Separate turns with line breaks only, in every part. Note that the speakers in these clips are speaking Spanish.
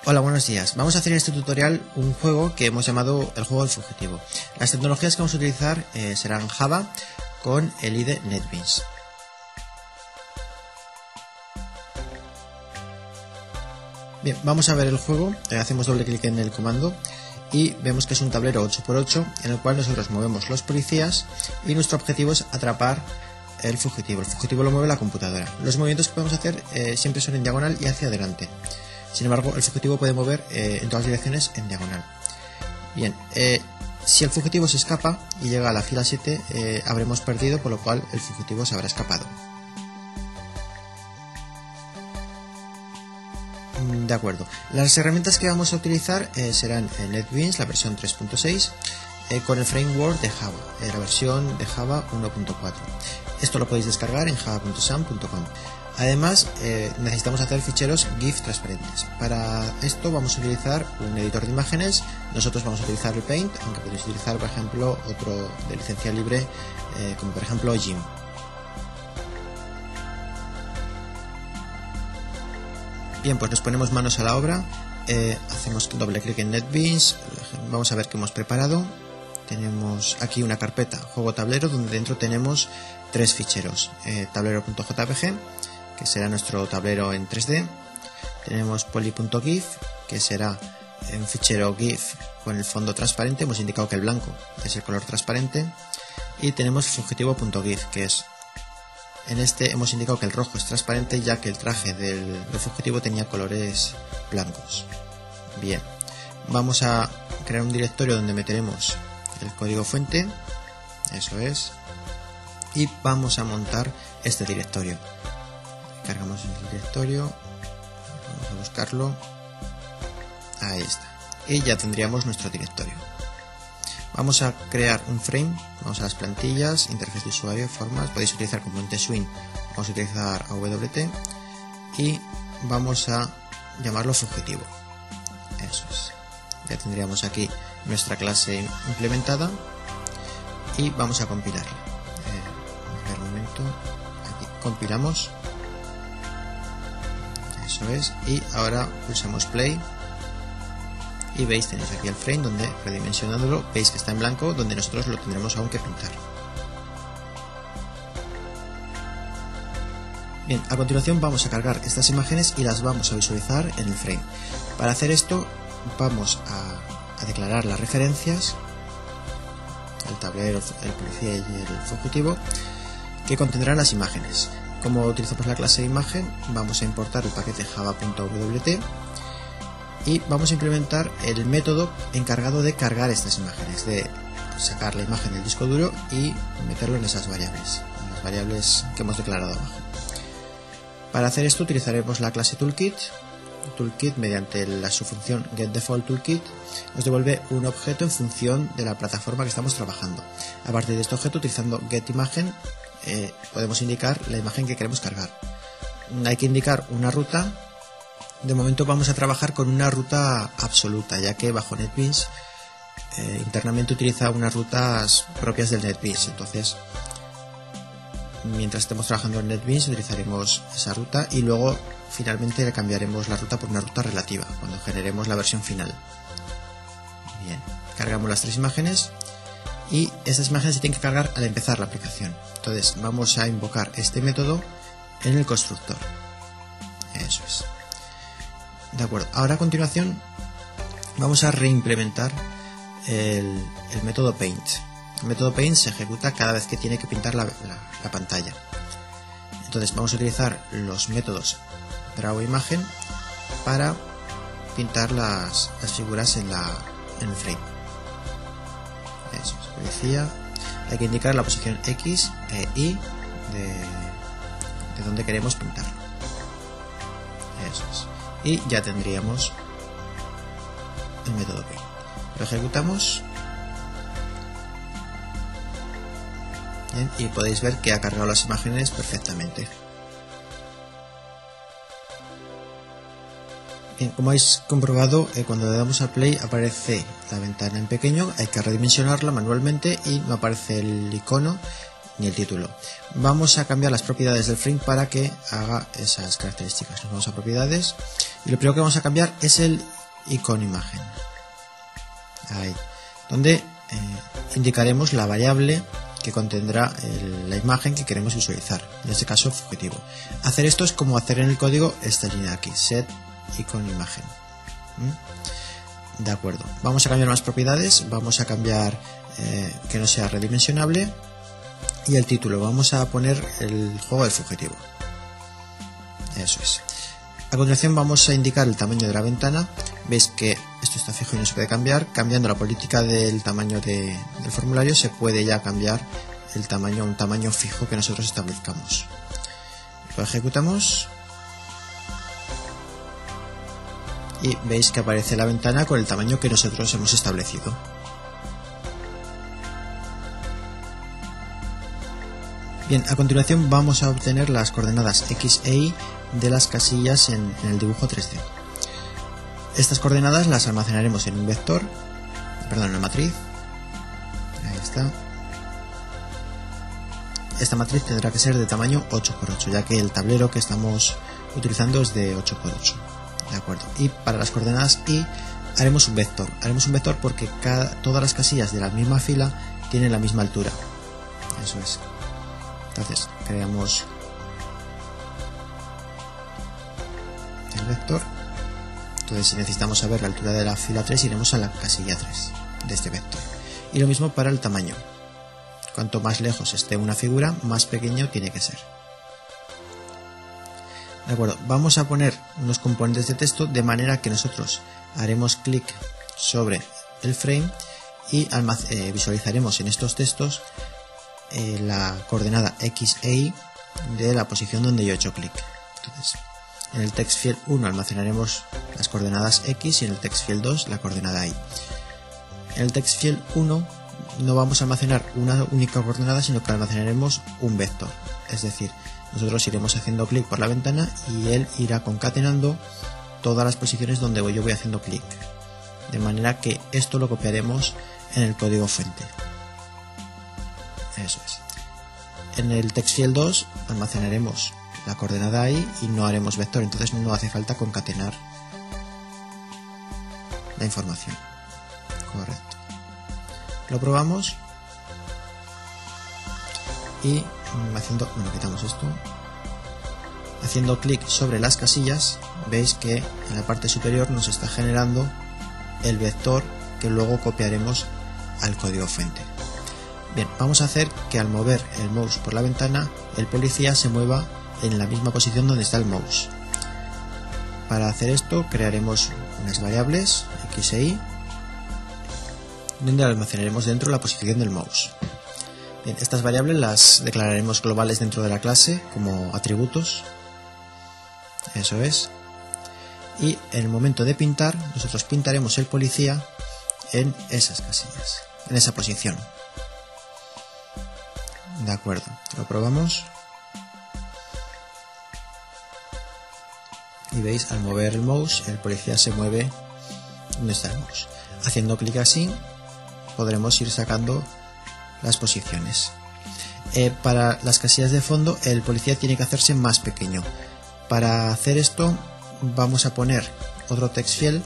Hola, buenos días. Vamos a hacer en este tutorial un juego que hemos llamado el juego del fugitivo. Las tecnologías que vamos a utilizar serán Java con el IDE NetBeans. Bien, vamos a ver el juego. Hacemos doble clic en el comando y vemos que es un tablero 8×8 en el cual nosotros movemos los policías y nuestro objetivo es atrapar el fugitivo. El fugitivo lo mueve la computadora. Los movimientos que podemos hacer siempre son en diagonal y hacia adelante. Sin embargo, el fugitivo puede mover en todas direcciones en diagonal. Bien, si el fugitivo se escapa y llega a la fila 7, habremos perdido, por lo cual el fugitivo se habrá escapado. De acuerdo. Las herramientas que vamos a utilizar serán NetBeans, la versión 3.6, con el framework de Java, la versión de Java 1.4. Esto lo podéis descargar en java.sam.com. Además, necesitamos hacer ficheros GIF transparentes. Para esto vamos a utilizar un editor de imágenes. Nosotros vamos a utilizar el Paint, aunque podéis utilizar, por ejemplo, otro de licencia libre, como por ejemplo GIMP. Bien, pues nos ponemos manos a la obra. Hacemos doble clic en NetBeans. Vamos a ver qué hemos preparado. Tenemos aquí una carpeta juego tablero donde dentro tenemos tres ficheros: tablero.jpg, que será nuestro tablero en 3D. Tenemos poly.gif, que será un fichero GIF con el fondo transparente. Hemos indicado que el blanco es el color transparente. Y tenemos fugitivo.gif, que es, en este hemos indicado que el rojo es transparente, ya que el traje del fugitivo tenía colores blancos. Bien, vamos a crear un directorio donde meteremos el código fuente, eso es, y vamos a montar este directorio. Cargamos el directorio, vamos a buscarlo, ahí está, y ya tendríamos nuestro directorio. Vamos a crear un frame, vamos a las plantillas, interfaz de usuario, formas, podéis utilizar componente swing, vamos a utilizar AWT y vamos a llamarlo fugitivo, eso es. Ya tendríamos aquí nuestra clase implementada y vamos a compilarla. A ver un momento, aquí compilamos, eso es, y ahora pulsamos play y veis, tenéis aquí el frame donde, redimensionándolo, veis que está en blanco, donde nosotros lo tendremos aún que pintar. Bien, a continuación vamos a cargar estas imágenes y las vamos a visualizar en el frame. Para hacer esto vamos a declarar las referencias, el tablero, el policía y el fugitivo, que contendrán las imágenes. Como utilizamos la clase de imagen, vamos a importar el paquete java.wt y vamos a implementar el método encargado de cargar estas imágenes, de sacar la imagen del disco duro y meterlo en esas variables, en las variables que hemos declarado abajo. Para hacer esto utilizaremos la clase toolkit. Toolkit, mediante la subfunción getDefaultToolkit, nos devuelve un objeto en función de la plataforma que estamos trabajando. A partir de este objeto, utilizando getImagen, podemos indicar la imagen que queremos cargar. Hay que indicar una ruta. De momento vamos a trabajar con una ruta absoluta, ya que bajo NetBeans internamente utiliza unas rutas propias del NetBeans. Entonces, mientras estemos trabajando en NetBeans, utilizaremos esa ruta y luego finalmente le cambiaremos la ruta por una ruta relativa cuando generemos la versión final. Bien, cargamos las tres imágenes y estas imágenes se tienen que cargar al empezar la aplicación. Entonces vamos a invocar este método en el constructor. Eso es. De acuerdo, ahora a continuación vamos a reimplementar el método Paint. El método Paint se ejecuta cada vez que tiene que pintar la pantalla. Entonces vamos a utilizar los métodos drawImagen para pintar las figuras en el frame. Eso es, policía. Hay que indicar la posición X e Y de donde queremos pintarlo. Eso es. Y ya tendríamos el método Paint. Lo ejecutamos. Bien, y podéis ver que ha cargado las imágenes perfectamente. Bien, como habéis comprobado, cuando le damos a play aparece la ventana en pequeño, hay que redimensionarla manualmente y no aparece el icono ni el título. Vamos a cambiar las propiedades del frame para que haga esas características. Nos vamos a propiedades Y lo primero que vamos a cambiar es el icono imagen. Ahí, donde indicaremos la variable que contendrá la imagen que queremos visualizar, en este caso fugitivo. Hacer esto es como hacer en el código esta línea aquí, set icono imagen. De acuerdo, vamos a cambiar unas propiedades, vamos a cambiar que no sea redimensionable, y el título vamos a poner el juego del fugitivo. Eso es. A continuación vamos a indicar el tamaño de la ventana. Veis que esto está fijo y no se puede cambiar. Cambiando la política del tamaño del formulario se puede ya cambiar el tamaño a un tamaño fijo que nosotros establezcamos. Lo ejecutamos y veis que aparece la ventana con el tamaño que nosotros hemos establecido. Bien, a continuación vamos a obtener las coordenadas X e Y de las casillas en el dibujo 3D. Estas coordenadas las almacenaremos en un vector, perdón, en una matriz. Ahí está. Esta matriz tendrá que ser de tamaño 8×8, ya que el tablero que estamos utilizando es de 8×8. De acuerdo. Y para las coordenadas Y haremos un vector. Haremos un vector porque todas las casillas de la misma fila tienen la misma altura. Eso es. Entonces creamos el vector. Entonces, si necesitamos saber la altura de la fila 3, iremos a la casilla 3 de este vector. Y lo mismo para el tamaño. Cuanto más lejos esté una figura, más pequeño tiene que ser. De acuerdo, vamos a poner unos componentes de texto de manera que nosotros haremos clic sobre el frame y visualizaremos en estos textos la coordenada X e Y de la posición donde yo he hecho clic. Entonces, en el text field 1 almacenaremos las coordenadas X y en el text field 2 la coordenada Y. En el text field 1 no vamos a almacenar una única coordenada, sino que almacenaremos un vector. Es decir, nosotros iremos haciendo clic por la ventana y él irá concatenando todas las posiciones donde yo voy haciendo clic. De manera que esto lo copiaremos en el código fuente. Eso es. En el text field 2 almacenaremos la coordenada Y y no haremos vector, entonces no hace falta concatenar la información. Correcto. Lo probamos y quitamos esto. Haciendo clic sobre las casillas, veis que en la parte superior nos está generando el vector que luego copiaremos al código fuente. Bien, vamos a hacer que al mover el mouse por la ventana, el policía se mueva en la misma posición donde está el mouse. Para hacer esto crearemos unas variables X e Y donde almacenaremos dentro la posición del mouse. Bien, estas variables las declararemos globales dentro de la clase como atributos. Eso es. Y en el momento de pintar, nosotros pintaremos el policía en esas casillas, en esa posición. De acuerdo, lo probamos. Y veis, al mover el mouse, el policía se mueve donde está el mouse. Haciendo clic así, podremos ir sacando las posiciones. Para las casillas de fondo, el policía tiene que hacerse más pequeño. Para hacer esto, vamos a poner otro text field,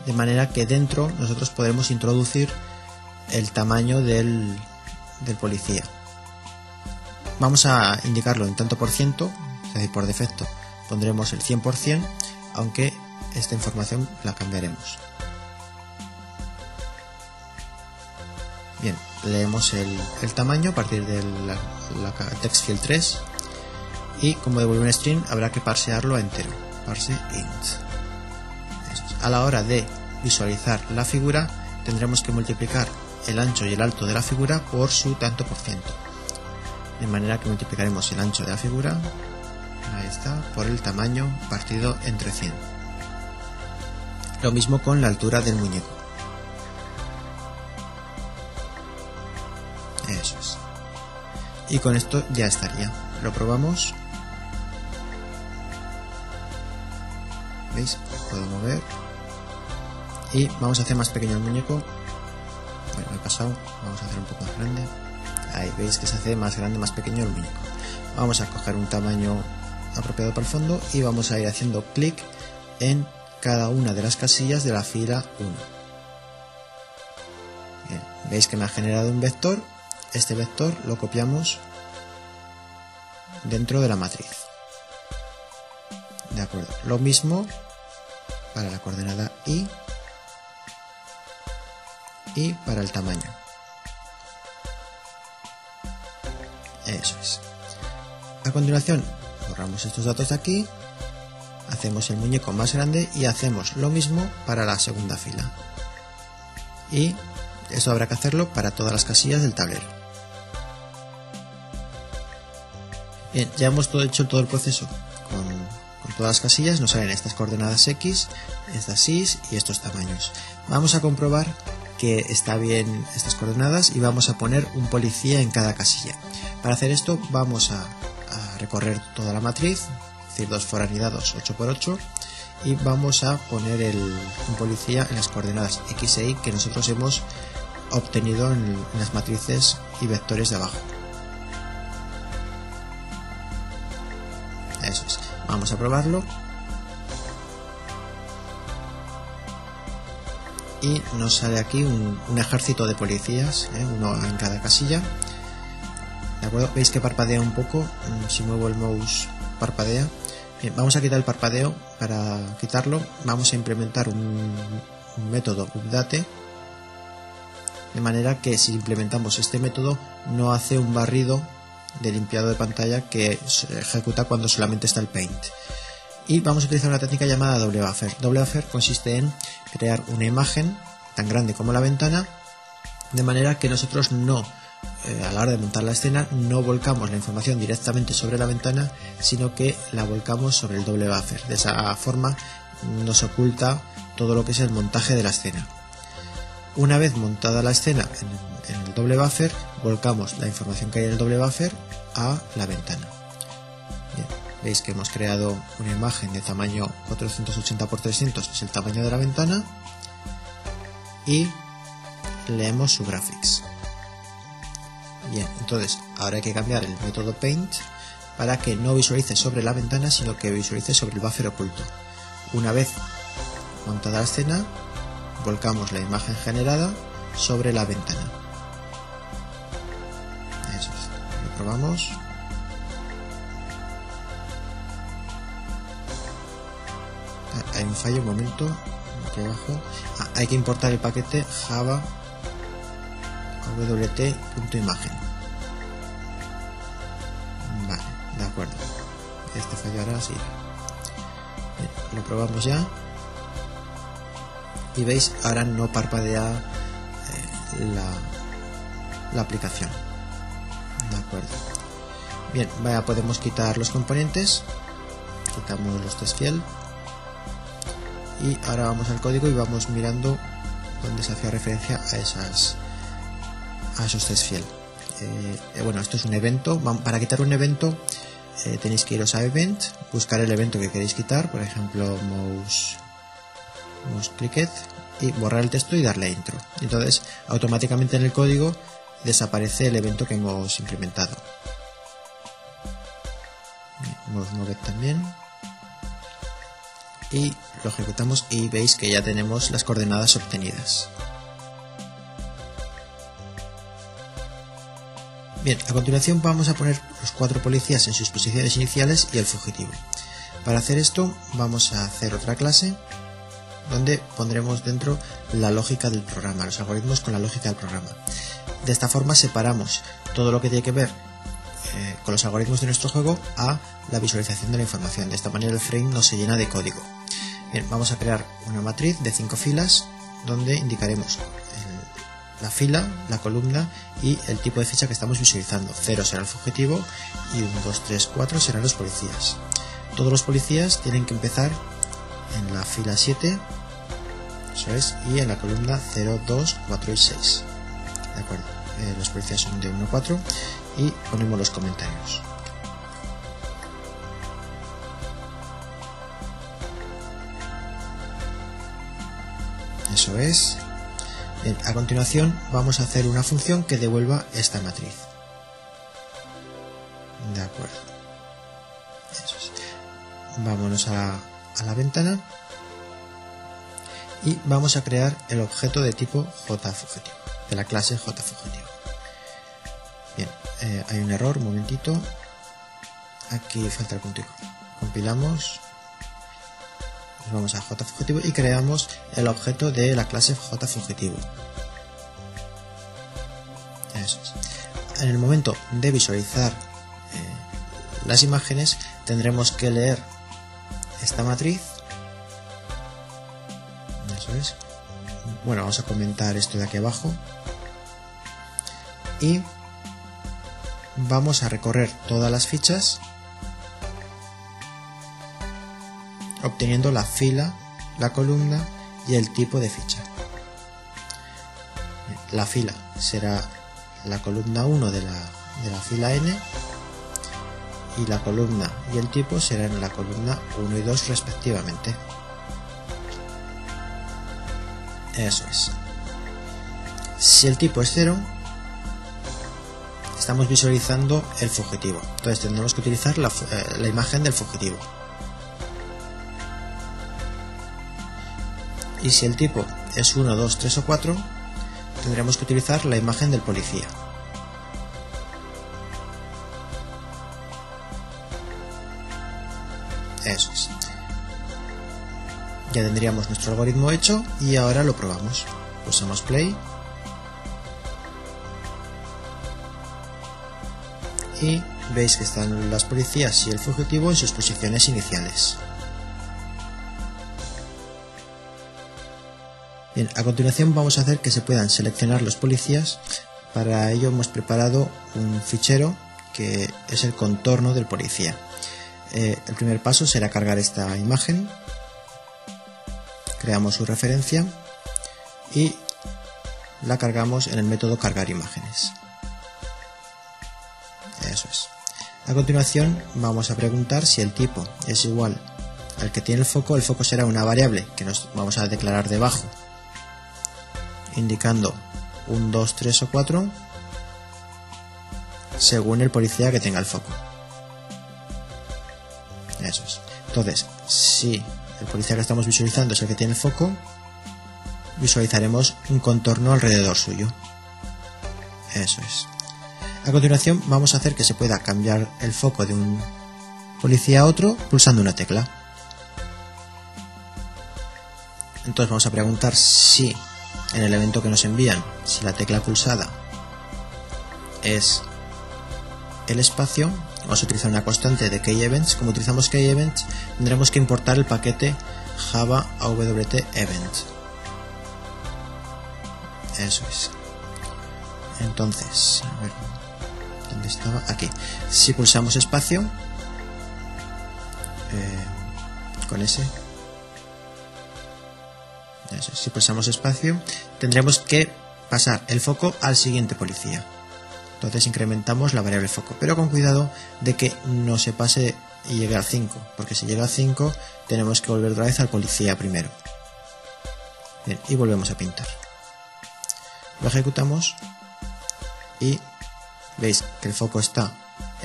de manera que dentro nosotros podremos introducir el tamaño del policía. Vamos a indicarlo en tanto por ciento, es decir, por defecto pondremos el 100%, aunque esta información la cambiaremos. Bien, leemos el tamaño a partir del text field 3 y como devuelve un string habrá que parsearlo a entero, parse int. A la hora de visualizar la figura tendremos que multiplicar el ancho y el alto de la figura por su tanto por ciento, de manera que multiplicaremos el ancho de la figura, ahí está, por el tamaño partido entre 100. Lo mismo con la altura del muñeco. Eso es. Y con esto ya estaría. Lo probamos. ¿Veis? Puedo mover. Y vamos a hacer más pequeño el muñeco. Bueno, me he pasado. Vamos a hacer un poco más grande. Ahí veis que se hace más grande, más pequeño el muñeco. Vamos a coger un tamaño apropiado para el fondo y vamos a ir haciendo clic en cada una de las casillas de la fila 1. Bien, veis que me ha generado un vector. Este vector lo copiamos dentro de la matriz. De acuerdo, lo mismo para la coordenada y para el tamaño. Eso es. A continuación, borramos estos datos de aquí, hacemos el muñeco más grande y hacemos lo mismo para la segunda fila. Y eso habrá que hacerlo para todas las casillas del tablero. Bien, ya hemos hecho todo el proceso con todas las casillas. Nos salen estas coordenadas X, estas Y y estos tamaños. Vamos a comprobar que está bien estas coordenadas y vamos a poner un policía en cada casilla. Para hacer esto vamos a recorrer toda la matriz, es decir, 2 for anidados 8×8, y vamos a poner un policía en las coordenadas X e Y que nosotros hemos obtenido en las matrices y vectores de abajo. Eso es. Vamos a probarlo. Y nos sale aquí un ejército de policías, uno en cada casilla. ¿De acuerdo? Veis que parpadea un poco. Si muevo el mouse parpadea. Bien, vamos a quitar el parpadeo. Para quitarlo vamos a implementar un método update, de manera que si implementamos este método no hace un barrido de limpiado de pantalla que se ejecuta cuando solamente está el paint. Y vamos a utilizar una técnica llamada doble buffer. Doble buffer consiste en crear una imagen tan grande como la ventana, de manera que nosotros no, a la hora de montar la escena, no volcamos la información directamente sobre la ventana, sino que la volcamos sobre el doble buffer. De esa forma nos oculta todo lo que es el montaje de la escena. Una vez montada la escena en el doble buffer, volcamos la información que hay en el doble buffer a la ventana. Bien, veis que hemos creado una imagen de tamaño 480×300, que es el tamaño de la ventana, y leemos su graphics. Bien, entonces ahora hay que cambiar el método paint para que no visualice sobre la ventana, sino que visualice sobre el buffer oculto. Una vez montada la escena, volcamos la imagen generada sobre la ventana. Eso es. Lo probamos. Hay un fallo, un momento. Aquí abajo. Hay que importar el paquete java wt.imagen. Vale, de acuerdo. Este fallará así. Bien, lo probamos ya. Y veis, ahora no parpadea la aplicación. De acuerdo. Bien, podemos quitar los componentes. Quitamos los test field. Y ahora vamos al código y vamos mirando donde se hacía referencia a esos test field. Bueno, esto es un evento. Para quitar un evento tenéis que iros a event, buscar el evento que queréis quitar, por ejemplo mouse clicked, y borrar el texto y darle a intro. Entonces automáticamente en el código desaparece el evento que hemos implementado. Mouse move también, y lo ejecutamos y veis que ya tenemos las coordenadas obtenidas. Bien, a continuación vamos a poner los 4 policías en sus posiciones iniciales y el fugitivo. Para hacer esto vamos a hacer otra clase donde pondremos dentro la lógica del programa, los algoritmos con la lógica del programa. De esta forma separamos todo lo que tiene que ver con los algoritmos de nuestro juego a la visualización de la información. De esta manera el frame no se llena de código. Bien, vamos a crear una matriz de 5 filas donde indicaremos la fila, la columna y el tipo de ficha que estamos visualizando. 0 será el fugitivo y 1, 2, 3, 4 serán los policías. Todos los policías tienen que empezar en la fila 7, eso es, y en la columna 0, 2, 4 y 6. De acuerdo, los policías son de 1 a 4 y ponemos los comentarios. Eso es. Bien, a continuación vamos a hacer una función que devuelva esta matriz. De acuerdo. Eso es. Vámonos a la ventana y vamos a crear el objeto de tipo JFugitivo, de la clase JFugitivo. Bien, hay un error, un momentito. Aquí falta el puntico. Compilamos, nos vamos a JFugitivo y creamos el objeto de la clase JFugitivo. Eso es. En el momento de visualizar las imágenes tendremos que leer esta matriz. Eso es. Bueno, vamos a comentar esto de aquí abajo y vamos a recorrer todas las fichas obteniendo la fila, la columna y el tipo de ficha. La fila será la columna 1 de la fila n y la columna y el tipo serán la columna 1 y 2 respectivamente. Eso es. Si el tipo es 0, estamos visualizando el fugitivo, entonces tendremos que utilizar la imagen del fugitivo. Y si el tipo es 1, 2, 3 o 4, tendremos que utilizar la imagen del policía. Eso es. Ya tendríamos nuestro algoritmo hecho y ahora lo probamos. Pulsamos play y veis que están las policías y el fugitivo en sus posiciones iniciales. Bien, a continuación vamos a hacer que se puedan seleccionar los policías. Para ello hemos preparado un fichero que es el contorno del policía. El primer paso será cargar esta imagen, creamos su referencia y la cargamos en el método cargar imágenes. Eso es. A continuación vamos a preguntar si el tipo es igual al que tiene el foco será una variable que nos vamos a declarar debajo, indicando 1, 2, 3 o 4 según el policía que tenga el foco. Eso es. Entonces, si el policía que estamos visualizando es el que tiene el foco, visualizaremos un contorno alrededor suyo. Eso es. A continuación vamos a hacer que se pueda cambiar el foco de un policía a otro pulsando una tecla. Entonces vamos a preguntar si en el evento que nos envían, si la tecla pulsada es el espacio, vamos a utilizar una constante de keyEvents. Como utilizamos keyEvents, tendremos que importar el paquete Java AWT Event. Eso es. Entonces, a ver, ¿dónde estaba? Aquí. Si pulsamos espacio, con ese. Eso es. Si pulsamos espacio, tendremos que pasar el foco al siguiente policía. Entonces incrementamos la variable foco, pero con cuidado de que no se pase y llegue al 5, porque si llega al 5 tenemos que volver otra vez al policía primero. Bien, y volvemos a pintar. Lo ejecutamos y veis que el foco está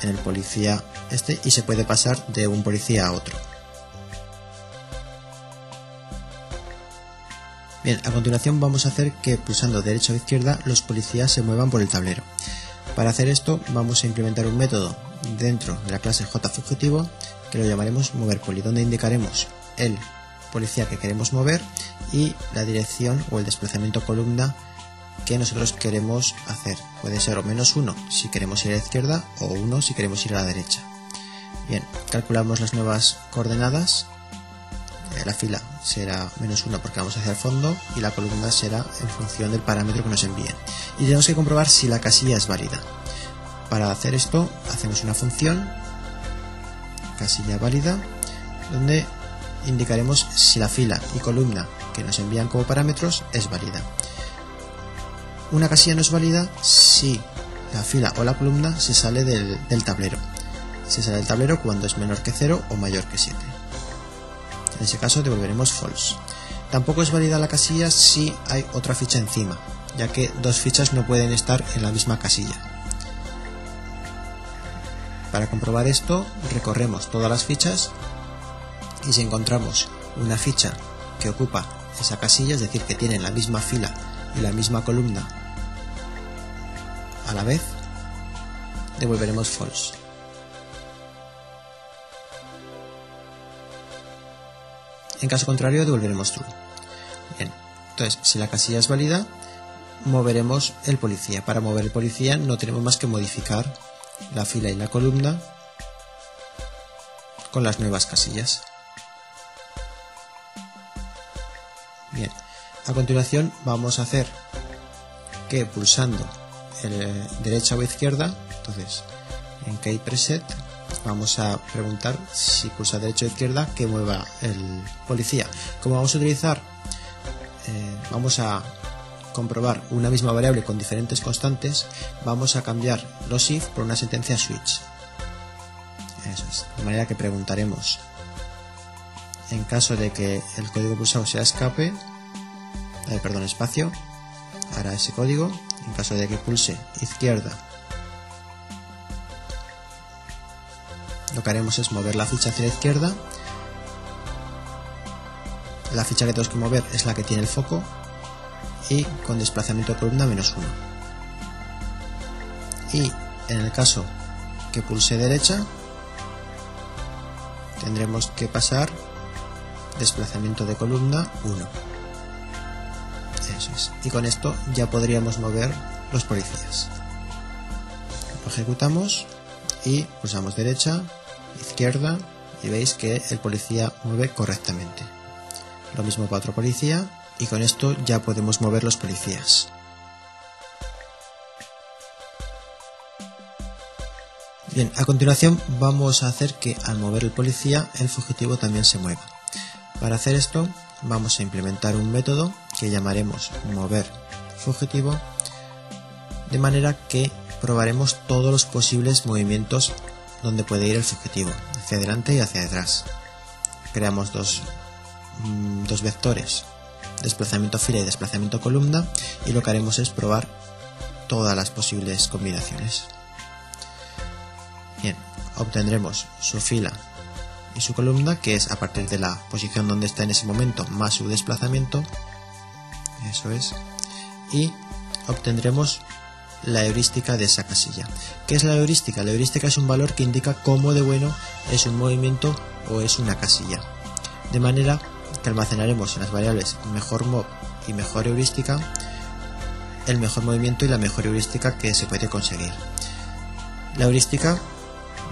en el policía este y se puede pasar de un policía a otro. Bien, a continuación vamos a hacer que pulsando derecha o izquierda los policías se muevan por el tablero. Para hacer esto vamos a implementar un método dentro de la clase JFugitivo que lo llamaremos moverPoli, donde indicaremos el policía que queremos mover y la dirección o el desplazamiento columna que nosotros queremos hacer. Puede ser o -1 si queremos ir a la izquierda o 1 si queremos ir a la derecha. Bien, calculamos las nuevas coordenadas. La fila será -1 porque vamos hacia el fondo y la columna será en función del parámetro que nos envíen. Y tenemos que comprobar si la casilla es válida. Para hacer esto hacemos una función casilla válida donde indicaremos si la fila y columna que nos envían como parámetros es válida. Una casilla no es válida si la fila o la columna se sale del tablero. Se sale del tablero cuando es menor que 0 o mayor que 7. En ese caso devolveremos false. Tampoco es válida la casilla si hay otra ficha encima, ya que dos fichas no pueden estar en la misma casilla. Para comprobar esto, recorremos todas las fichas y si encontramos una ficha que ocupa esa casilla, es decir, que tienen la misma fila y la misma columna a la vez, devolveremos false. En caso contrario, devolveremos true. Bien, entonces, si la casilla es válida, moveremos el policía. Para mover el policía no tenemos más que modificar la fila y la columna con las nuevas casillas. Bien, a continuación vamos a hacer que pulsando derecha o izquierda, entonces en key preset vamos a preguntar si pulsa derecha o izquierda que mueva el policía. Como vamos a utilizar, vamos a comprobar una misma variable con diferentes constantes, vamos a cambiar los if por una sentencia switch. Eso es, de manera que preguntaremos en caso de que el código pulsado sea escape, espacio, hará ese código. En caso de que pulse izquierda, lo que haremos es mover la ficha hacia la izquierda. La ficha que tenemos que mover es la que tiene el foco y con desplazamiento de columna -1. Y en el caso que pulse derecha, tendremos que pasar desplazamiento de columna 1. Eso es. Y con esto ya podríamos mover los policías. Lo ejecutamos y pulsamos derecha, izquierda y veis que el policía mueve correctamente. Lo mismo para otro policía y con esto ya podemos mover los policías. Bien, a continuación vamos a hacer que al mover el policía el fugitivo también se mueva. Para hacer esto vamos a implementar un método que llamaremos mover fugitivo, de manera que probaremos todos los posibles movimientos donde puede ir el fugitivo, hacia adelante y hacia detrás. Creamos dos vectores, desplazamiento fila y desplazamiento columna, y lo que haremos es probar todas las posibles combinaciones. Bien, obtendremos su fila y su columna, que es a partir de la posición donde está en ese momento más su desplazamiento, eso es, y obtendremos la heurística de esa casilla. ¿Qué es la heurística? La heurística es un valor que indica cómo de bueno es un movimiento o es una casilla, de manera que almacenaremos en las variables mejor mob y mejor heurística el mejor movimiento y la mejor heurística que se puede conseguir. La heurística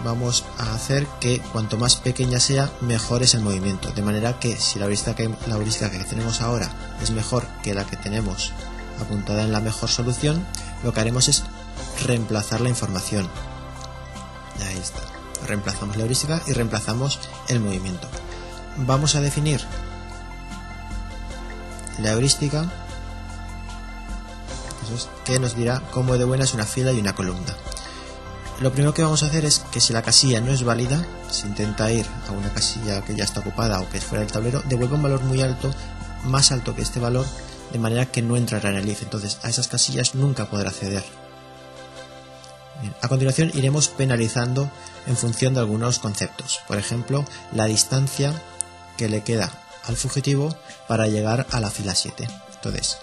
vamos a hacer que cuanto más pequeña sea, mejor es el movimiento, de manera que si la heurística que tenemos ahora es mejor que la que tenemos apuntada en la mejor solución, lo que haremos es reemplazar la información. Ahí está, reemplazamos la heurística y reemplazamos el movimiento. Vamos a definir la heurística, eso es, que nos dirá cómo de buena es una fila y una columna. Lo primero que vamos a hacer es que si la casilla no es válida, si intenta ir a una casilla que ya está ocupada o que es fuera del tablero, devuelve un valor muy alto, más alto que este valor, de manera que no entrará en el if. Entonces a esas casillas nunca podrá acceder. Bien, a continuación iremos penalizando en función de algunos conceptos. Por ejemplo, la distancia que le queda al fugitivo para llegar a la fila 7. Entonces,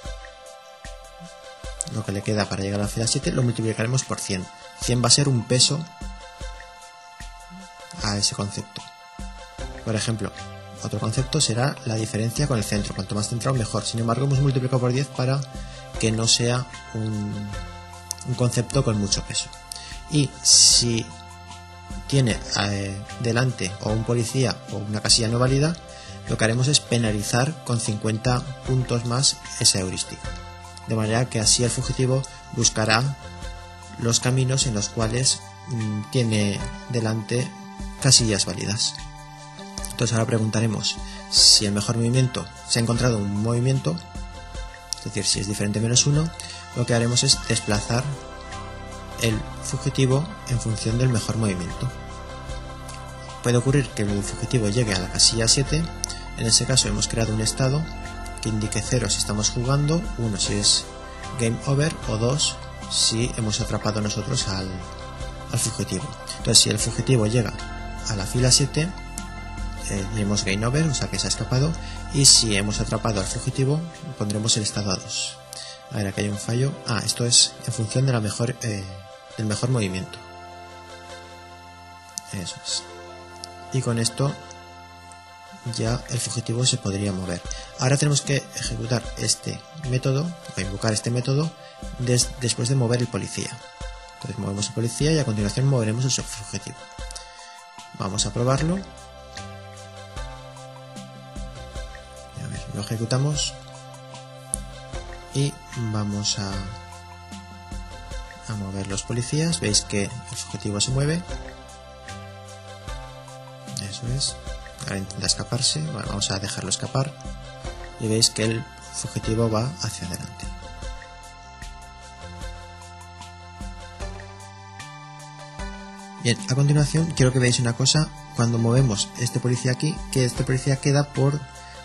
lo que le queda para llegar a la fila 7 lo multiplicaremos por 100. 100 va a ser un peso a ese concepto. Por ejemplo, otro concepto será la diferencia con el centro. Cuanto más centrado, mejor. Sin embargo, hemos multiplicado por 10 para que no sea un concepto con mucho peso. Y si tiene delante o un policía o una casilla no válida, lo que haremos es penalizar con 50 puntos más esa heurística. De manera que así el fugitivo buscará los caminos en los cuales tiene delante casillas válidas. Entonces ahora preguntaremos si el mejor movimiento, se ha encontrado un movimiento, es decir, si es diferente de -1, lo que haremos es desplazar el fugitivo en función del mejor movimiento. Puede ocurrir que el fugitivo llegue a la casilla 7, en ese caso hemos creado un estado que indique 0 si estamos jugando, 1 si es game over o 2 si hemos atrapado nosotros al fugitivo. Entonces si el fugitivo llega a la fila 7, diremos game over, o sea que se ha escapado, y si hemos atrapado al fugitivo pondremos el estado a 2. A ver, aquí hay un fallo. Esto es en función de del mejor movimiento. Eso es. Y con esto ya el fugitivo se podría mover. Ahora tenemos que ejecutar este método, o invocar este método después de mover el policía. Entonces movemos el policía y a continuación moveremos el fugitivo. Vamos a probarlo. A ver, lo ejecutamos y vamos a mover los policías. Veis que el fugitivo se mueve. Eso es. Ahora intenta escaparse. Bueno, vamos a dejarlo escapar y veis que el fugitivo va hacia adelante. Bien, a continuación quiero que veáis una cosa. Cuando movemos este policía aquí, que este policía queda por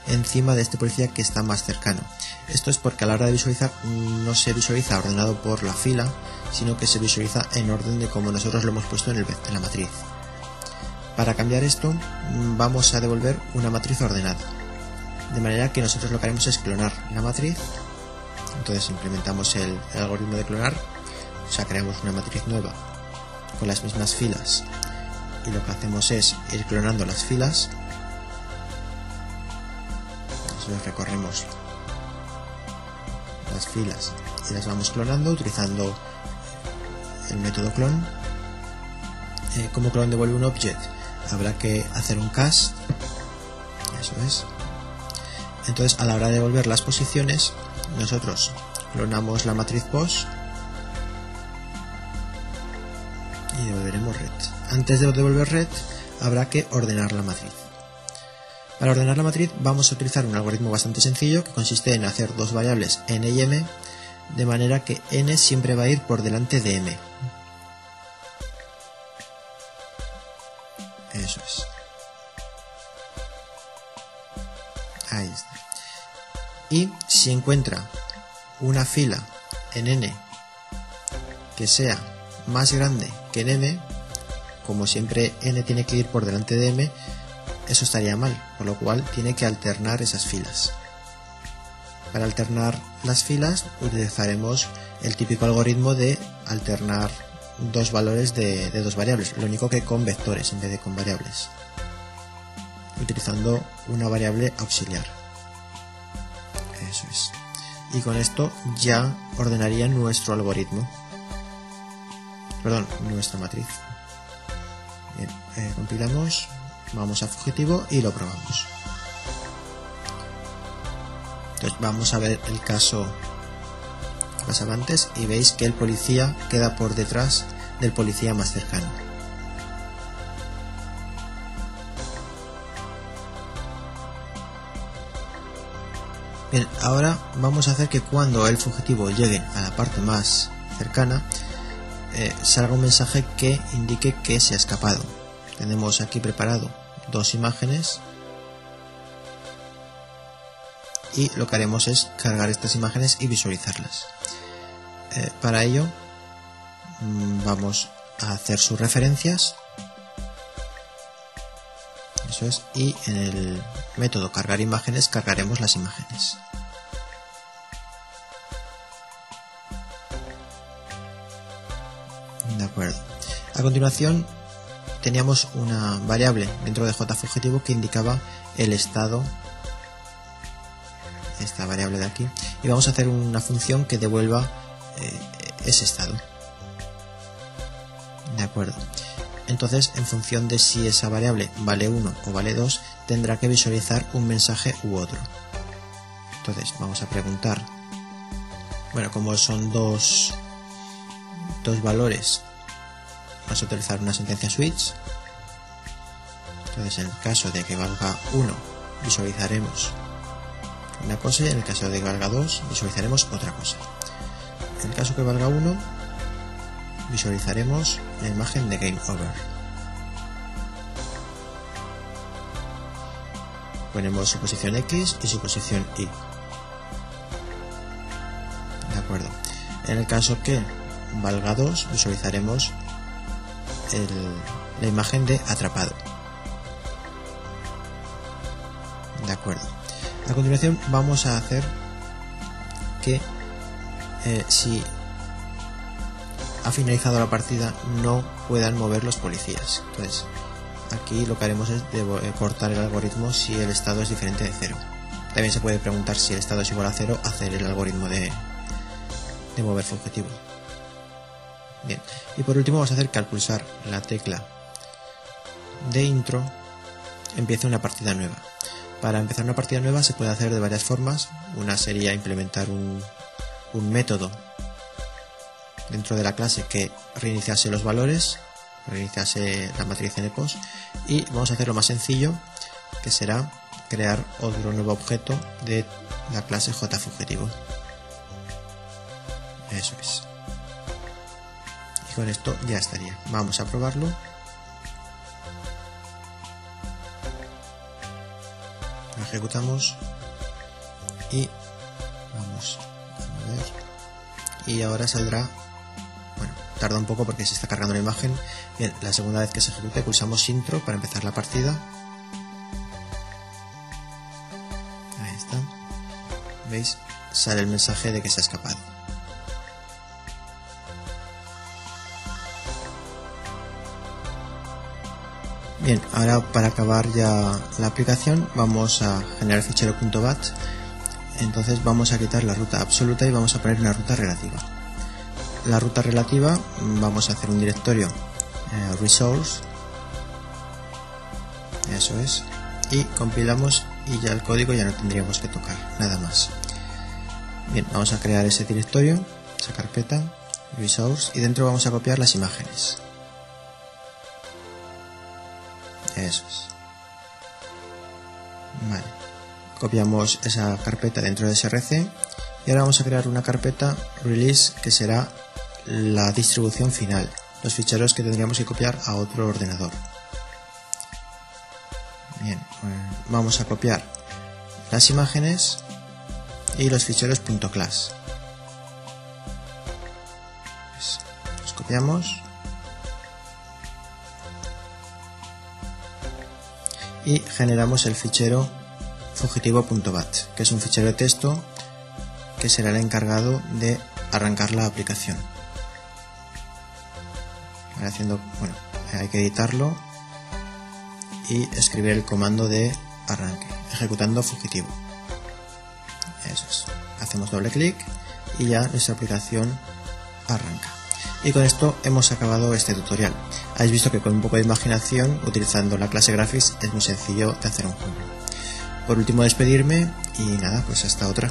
encima de este policía que está más cercano. Esto es porque a la hora de visualizar no se visualiza ordenado por la fila, sino que se visualiza en orden de como nosotros lo hemos puesto en la matriz. Para cambiar esto vamos a devolver una matriz ordenada, de manera que nosotros lo que haremos es clonar la matriz. Entonces implementamos el algoritmo de clonar, o sea, creamos una matriz nueva con las mismas filas y lo que hacemos es ir clonando las filas. Entonces recorremos las filas y las vamos clonando utilizando el método clon. Como clon devuelve un object, habrá que hacer un cast. Eso es. Entonces a la hora de devolver las posiciones, nosotros clonamos la matriz pos y devolveremos red. Antes de devolver red habrá que ordenar la matriz. Para ordenar la matriz vamos a utilizar un algoritmo bastante sencillo que consiste en hacer dos variables n y m, de manera que n siempre va a ir por delante de m. Eso es. Ahí está. Y si encuentra una fila en n que sea más grande que en m, como siempre n tiene que ir por delante de m, eso estaría mal, por lo cual tiene que alternar esas filas. Para alternar las filas utilizaremos el típico algoritmo de alternar dos valores de dos variables, lo único que con vectores en vez de con variables, utilizando una variable auxiliar. Eso es. Y con esto ya ordenaría nuestro algoritmo, perdón, nuestra matriz. Bien, compilamos, vamos a fugitivo y lo probamos. Entonces vamos a ver el caso que pasaba antes y veis que el policía queda por detrás del policía más cercano. Bien, ahora vamos a hacer que cuando el fugitivo llegue a la parte más cercana salga un mensaje que indique que se ha escapado. Tenemos aquí preparado dos imágenes y lo que haremos es cargar estas imágenes y visualizarlas. Para ello vamos a hacer sus referencias. Eso es, y en el método cargar imágenes cargaremos las imágenes. De acuerdo. A continuación teníamos una variable dentro de JFugitivo que indicaba el estado, esta variable de aquí, y vamos a hacer una función que devuelva ese estado. De acuerdo. Entonces, en función de si esa variable vale 1 o vale 2, tendrá que visualizar un mensaje u otro. Entonces, vamos a preguntar, bueno, como son dos valores, vamos a utilizar una sentencia switch. Entonces, en el caso de que valga 1, visualizaremos una cosa, y en el caso de que valga 2, visualizaremos otra cosa. En el caso que valga 1, visualizaremos la imagen de Game Over. Ponemos su posición X y su posición Y. De acuerdo. En el caso que valga 2, visualizaremos la imagen de atrapado. acuerdo. A continuación vamos a hacer que si ha finalizado la partida no puedan mover los policías. Entonces aquí lo que haremos es cortar el algoritmo si el estado es diferente de 0. También se puede preguntar si el estado es igual a 0, hacer el algoritmo de mover fugitivo. Bien, y por último vamos a hacer que al pulsar la tecla de intro empiece una partida nueva. Para empezar una partida nueva se puede hacer de varias formas. Una sería implementar un método dentro de la clase que reiniciase los valores, reiniciase la matriz en EPOS, y vamos a hacer lo más sencillo, que será crear otro nuevo objeto de la clase JFugitivo. Eso es. Y con esto ya estaría. Vamos a probarlo. Lo ejecutamos y vamos a ver. Y ahora saldrá. Bueno, tarda un poco porque se está cargando la imagen. Bien, la segunda vez que se ejecute pulsamos intro para empezar la partida. Ahí está. ¿Veis? Sale el mensaje de que se ha escapado. Bien, ahora para acabar ya la aplicación vamos a generar fichero .bat. Entonces vamos a quitar la ruta absoluta y vamos a poner una ruta relativa. La ruta relativa vamos a hacer un directorio resource, eso es, y compilamos y ya el código ya no tendríamos que tocar nada más. Bien, vamos a crear ese directorio, esa carpeta resource, y dentro vamos a copiar las imágenes. Eso es. Vale. Copiamos esa carpeta dentro de src y ahora vamos a crear una carpeta release que será la distribución final, los ficheros que tendríamos que copiar a otro ordenador. Bien, vamos a copiar las imágenes y los ficheros .class. Los copiamos y generamos el fichero fugitivo.bat, que es un fichero de texto que será el encargado de arrancar la aplicación. Ahora bueno, hay que editarlo y escribir el comando de arranque, ejecutando fugitivo. Eso es. Hacemos doble clic y ya nuestra aplicación arranca. Y con esto hemos acabado este tutorial. Habéis visto que con un poco de imaginación, utilizando la clase Graphics, es muy sencillo de hacer un juego. Por último, despedirme y nada, pues hasta otra.